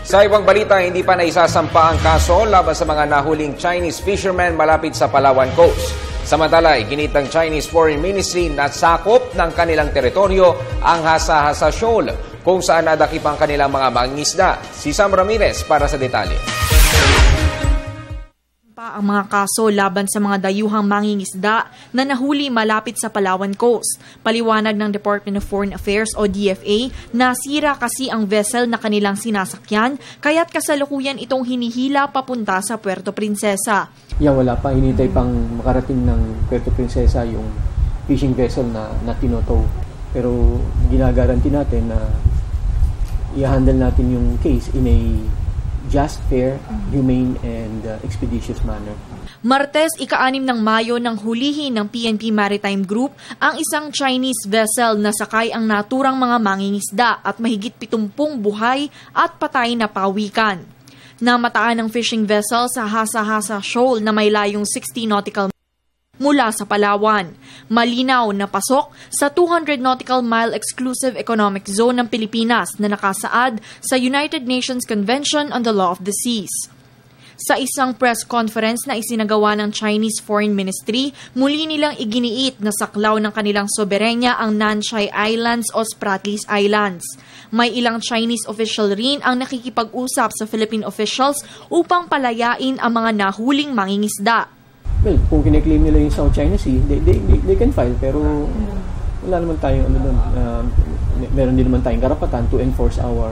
Sa ibang balita, hindi pa naisasampa ang kaso laban sa mga nahuling Chinese fishermen malapit sa Palawan Coast. Samantala, ginit ng Chinese Foreign Ministry na sakop ng kanilang teritoryo ang Hasa-Hasa Shoal, kung saan nadakip ang kanilang mga mangingisda. Si Sam Ramirez para sa detalye. Ang mga kaso laban sa mga dayuhang mangingisda na nahuli malapit sa Palawan Coast. Paliwanag ng Department of Foreign Affairs o DFA, nasira kasi ang vessel na kanilang sinasakyan, kaya't kasalukuyan itong hinihila papunta sa Puerto Princesa. Wala pa. Hinintay pang makarating ng Puerto Princesa yung fishing vessel na tinotow. Pero ginagaranti natin na i-handle natin yung case in a just, fair, humane, and expeditious manner. Martes, ika-6 ng Mayo nang hulihin ng PNP Maritime Group ang isang Chinese vessel na sakay ang naturang mga mangingisda at mahigit 70 buhay at patay na pawikan. Namataan ng fishing vessel sa Hasa-Hasa Shoal na may layong 60 nautical mula sa Palawan. Malinaw na pasok sa 200 nautical mile exclusive economic zone ng Pilipinas na nakasaad sa United Nations Convention on the Law of the Seas. Sa isang press conference na isinagawa ng Chinese Foreign Ministry, muli nilang iginiit na saklaw ng kanilang soberenya ang Nanshay Islands o Spratlys Islands. May ilang Chinese official rin ang nakikipag-usap sa Philippine officials upang palayain ang mga nahuling mangingisda. Well, kung kiniklaim nila yung South China Sea, they can file, pero wala naman tayong meron din naman tayong karapatan to enforce our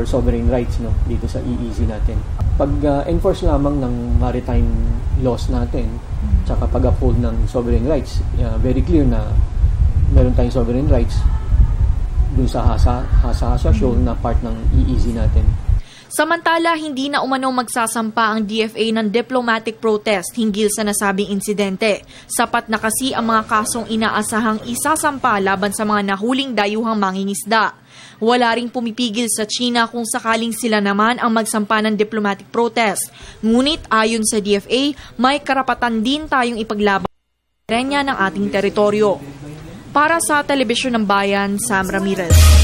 sovereign rights dito sa EEZ natin. Pag-enforce lamang ng maritime laws natin, tsaka pag-uphold ng sovereign rights, very clear na meron tayong sovereign rights dun sa Hasa-Hasa Shoal na part ng EEZ natin. Samantala, hindi na umano magsasampa ang DFA ng diplomatic protest hinggil sa nasabing insidente. Sapat na kasi ang mga kasong inaasahang isasampa laban sa mga nahuling dayuhang mangingisda. Wala ring pumipigil sa China kung sakaling sila naman ang magsampa ng diplomatic protest. Ngunit ayon sa DFA, may karapatan din tayong ipaglaban ng ating teritoryo. Para sa Telebisyon ng Bayan, Sam Ramirez.